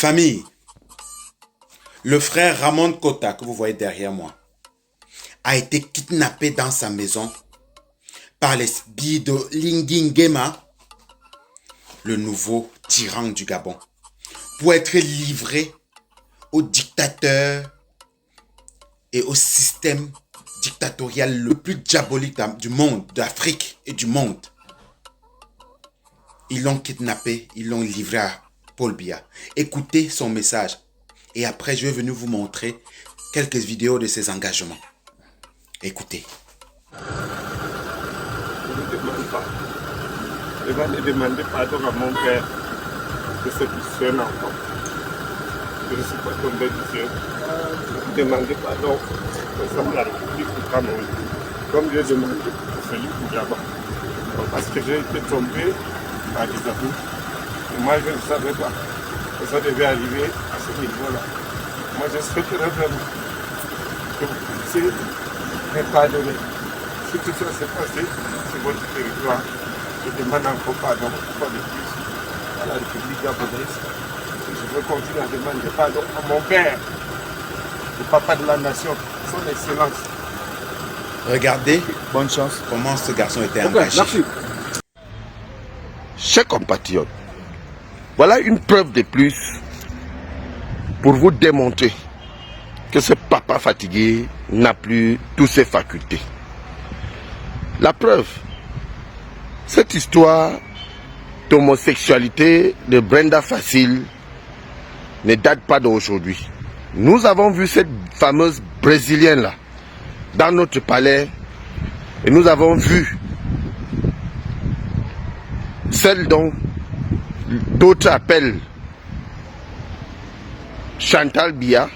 Famille, le frère Ramon Kota, que vous voyez derrière moi, a été kidnappé dans sa maison par les sbires de Lingingema, le nouveau tyran du Gabon, pour être livré au dictateur et au système dictatorial le plus diabolique du monde, d'Afrique et du monde. Ils l'ont kidnappé, ils l'ont livré à Paul Biya. Écoutez son message. Et après, je vais venir vous montrer quelques vidéos de ses engagements. Écoutez. Je ne demande pas. Je vais demander pardon à mon père de ce qui seul enfant. Je ne suis pas tombé du ciel. Je demandais pardon au sein de la République du Cameroun. Comme j'ai demandé à celui du Gabon. Parce que j'ai été tombé à des amis. Et moi, je ne savais pas que ça devait arriver à ce niveau-là. Moi, j'espérais vraiment que vous puissiez me pardonner. Si tout ça s'est passé sur votre territoire, je demande encore pardon une fois de plus à la République gabonaise. Je veux continuer à demander pardon à mon père, le papa de la nation, son excellence. Regardez, bonne chance, comment ce garçon était engagé. Merci. Chers compatriotes, voilà une preuve de plus pour vous démontrer que ce papa fatigué n'a plus toutes ses facultés. La preuve, cette histoire d'homosexualité de Brenda Facile ne date pas d'aujourd'hui. Nous avons vu cette fameuse Brésilienne-là dans notre palais et nous avons vu celle dont d'autres appellent Chantal Biya,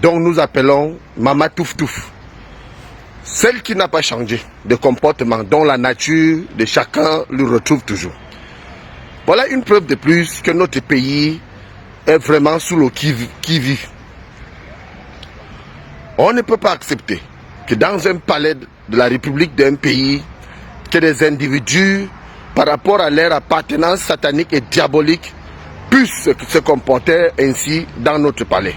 dont nous appelons Mama Touf Touf. Celle qui n'a pas changé de comportement, dont la nature de chacun le retrouve toujours. Voilà une preuve de plus que notre pays est vraiment sous le qui-vive. On ne peut pas accepter que dans un palais de la République d'un pays, que des individus, par rapport à leur appartenance satanique et diabolique, puissent se comporter ainsi dans notre palais.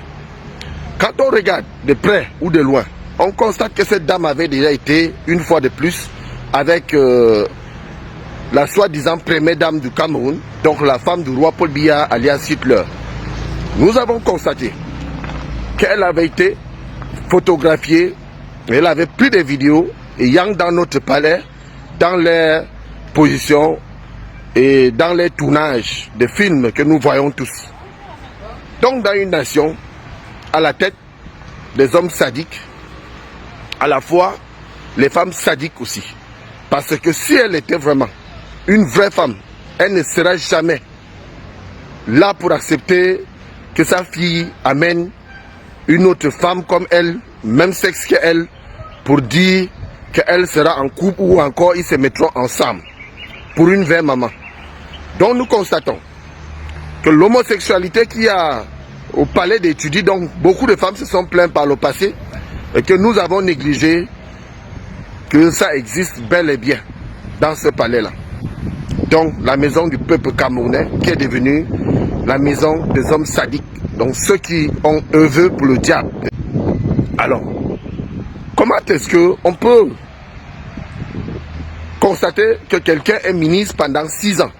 Quand on regarde de près ou de loin, on constate que cette dame avait déjà été, une fois de plus, avec la soi-disant première dame du Cameroun, donc la femme du roi Paul Biya, alias Hitler. Nous avons constaté qu'elle avait été photographiée, elle avait pris des vidéos ayant dans notre palais, dans les positions et dans les tournages de films que nous voyons tous. Donc dans une nation, à la tête des hommes sadiques, à la fois les femmes sadiques aussi. Parce que si elle était vraiment une vraie femme, elle ne sera jamais là pour accepter que sa fille amène une autre femme comme elle, même sexe qu'elle, pour dire qu'elle sera en couple ou encore ils se mettront ensemble pour une vraie maman. Donc nous constatons que l'homosexualité qu'il y a au palais d'études, donc beaucoup de femmes se sont plaintes par le passé et que nous avons négligé que ça existe bel et bien dans ce palais-là. Donc la maison du peuple camerounais qui est devenue la maison des hommes sadiques, donc ceux qui ont œuvré pour le diable. Alors, comment est-ce qu'on peut constater que quelqu'un est ministre pendant 6 ans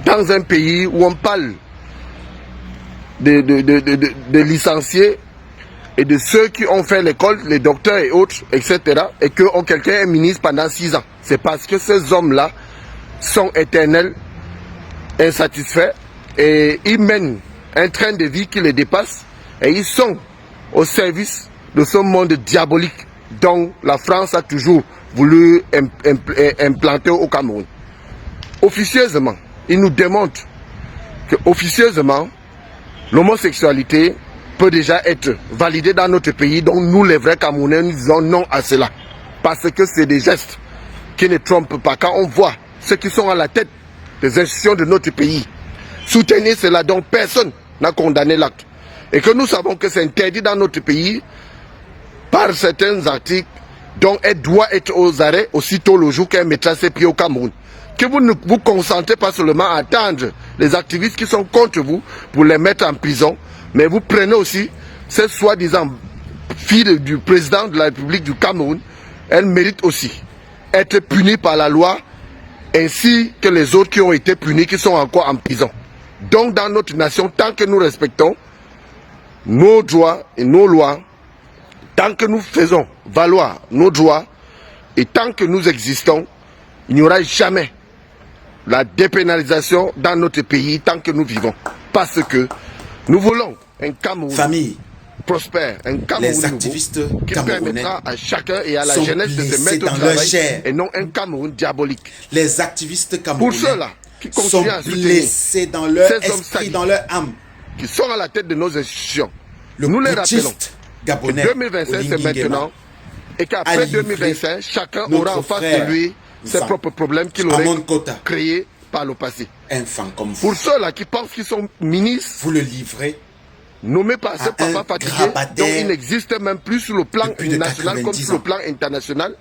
dans un pays où on parle de licenciés et de ceux qui ont fait l'école, les docteurs et autres, etc. et que quelqu'un est ministre pendant 6 ans? C'est parce que ces hommes-là sont éternels, insatisfaits et ils mènent un train de vie qui les dépasse et ils sont au service de ce monde diabolique dont la France a toujours voulu implanter au Cameroun. Officieusement, ils nous démontrent que officieusement, l'homosexualité peut déjà être validée dans notre pays, donc nous les vrais Camerounais, nous disons non à cela. Parce que c'est des gestes qui ne trompent pas. Quand on voit ceux qui sont à la tête des institutions de notre pays soutenir cela, donc personne n'a condamné l'acte. Et que nous savons que c'est interdit dans notre pays par certains articles, dont elle doit être aux arrêts aussitôt le jour qu'elle mettra ses pieds au Cameroun. que vous ne vous concentrez pas seulement à attendre les activistes qui sont contre vous pour les mettre en prison, mais vous prenez aussi cette soi-disant fille du président de la République du Cameroun. Elle mérite aussi être punie par la loi, ainsi que les autres qui ont été punis, qui sont encore en prison. Donc dans notre nation, tant que nous respectons nos droits et nos lois, tant que nous faisons valoir nos droits et tant que nous existons, il n'y aura jamais la dépénalisation dans notre pays tant que nous vivons. Parce que nous voulons un Cameroun prospère, un Cameroun nouveau qui permettra à chacun et à la jeunesse de se mettre au travail et non un Cameroun diabolique. Les activistes camerounais pour ceux-là qui sont blessés dans leur esprit, dans leur âme, qui sont à la tête de nos institutions. Nous les rappelons que 2025 c'est maintenant et qu'après 2025, chacun aura en face de lui ses propres problèmes qu'il aurait créés par le passé. Pour ceux-là qui pensent qu'ils sont ministres, vous le livrez nommés par ce papa fatigué, dont il n'existe même plus sur le plan national comme sur le plan international,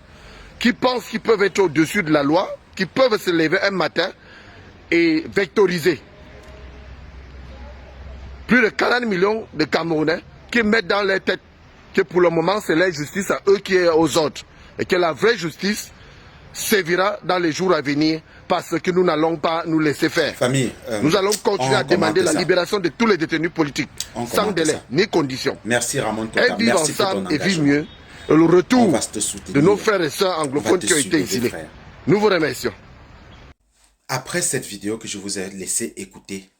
qui pensent qu'ils peuvent être au-dessus de la loi, qui peuvent se lever un matin et vectoriser plus de 40 millions de Camerounais qui mettent dans leur tête que pour le moment c'est la justice à eux qui est aux autres et que la vraie justice servira dans les jours à venir parce que nous n'allons pas nous laisser faire. Nous allons continuer à demander la libération de tous les détenus politiques sans délai ni condition. Merci Ramon Kota. Et vivre ensemble et vivre mieux. Et le retour de nos frères et sœurs anglophones qui ont été exilés. Nous vous remercions. Après cette vidéo que je vous ai laissé écouter,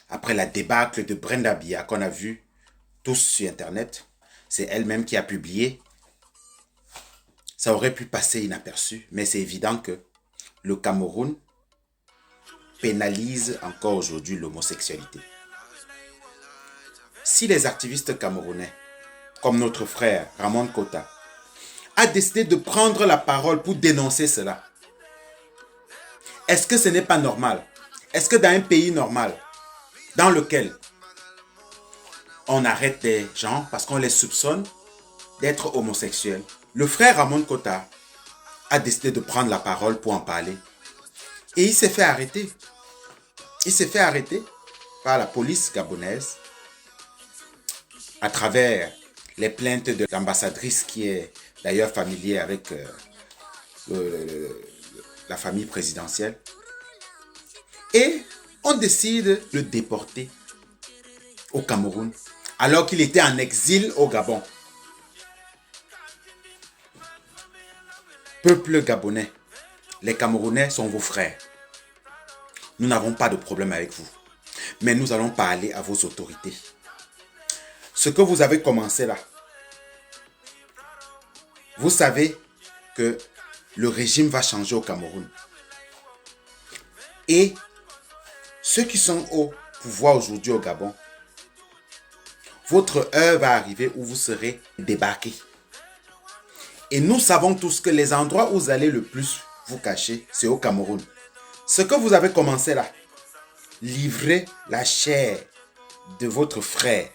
après la débâcle de Brenda Biya qu'on a vu tous sur Internet, c'est elle-même qui a publié. Ça aurait pu passer inaperçu, mais c'est évident que le Cameroun pénalise encore aujourd'hui l'homosexualité. Si les activistes camerounais, comme notre frère Ramon Kota, a décidé de prendre la parole pour dénoncer cela, est-ce que ce n'est pas normal? Est-ce que dans un pays normal, dans lequel on arrête des gens parce qu'on les soupçonne d'être homosexuels, le frère Ramon Kota a décidé de prendre la parole pour en parler. Et il s'est fait arrêter. Il s'est fait arrêter par la police gabonaise à travers les plaintes de l'ambassadrice qui est d'ailleurs familière avec la famille présidentielle. Et on décide de le déporter au Cameroun alors qu'il était en exil au Gabon. Peuple gabonais, les Camerounais sont vos frères. Nous n'avons pas de problème avec vous. Mais nous allons parler à vos autorités. Ce que vous avez commencé là, vous savez que le régime va changer au Cameroun. Et ceux qui sont au pouvoir aujourd'hui au Gabon, votre heure va arriver où vous serez débarqués. Et nous savons tous que les endroits où vous allez le plus vous cacher, c'est au Cameroun. Ce que vous avez commencé là, livrer la chair de votre frère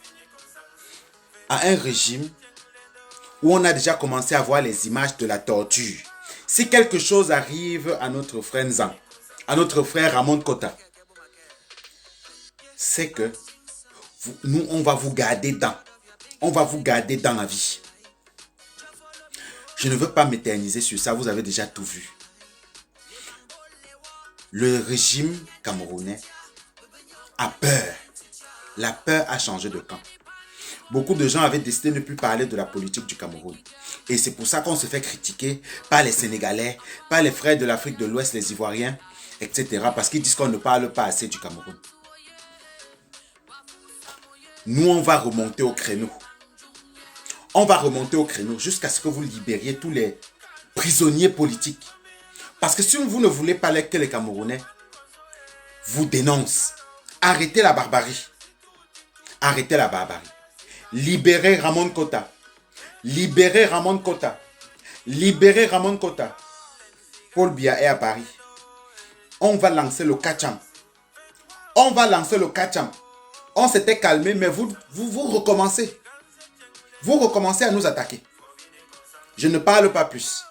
à un régime où on a déjà commencé à voir les images de la torture. Si quelque chose arrive à notre frère Nzan, à notre frère Ramon Kota, c'est que nous, on va vous garder dans. On va vous garder dans la vie. Je ne veux pas m'éterniser sur ça, vous avez déjà tout vu. Le régime camerounais a peur. La peur a changé de camp. Beaucoup de gens avaient décidé de ne plus parler de la politique du Cameroun. Et c'est pour ça qu'on se fait critiquer par les Sénégalais, par les frères de l'Afrique de l'Ouest, les Ivoiriens, etc. Parce qu'ils disent qu'on ne parle pas assez du Cameroun. Nous, on va remonter au créneau. On va remonter au créneau jusqu'à ce que vous libériez tous les prisonniers politiques. Parce que si vous ne voulez pas que les Camerounais vous dénoncent, arrêtez la barbarie. Arrêtez la barbarie. Libérez Ramon Kota. Libérez Ramon Kota. Libérez Ramon Kota. Paul Biya est à Paris. On va lancer le Kacham. On va lancer le Kacham. On s'était calmé, mais vous recommencez. Vous recommencez à nous attaquer. Je ne parle pas plus.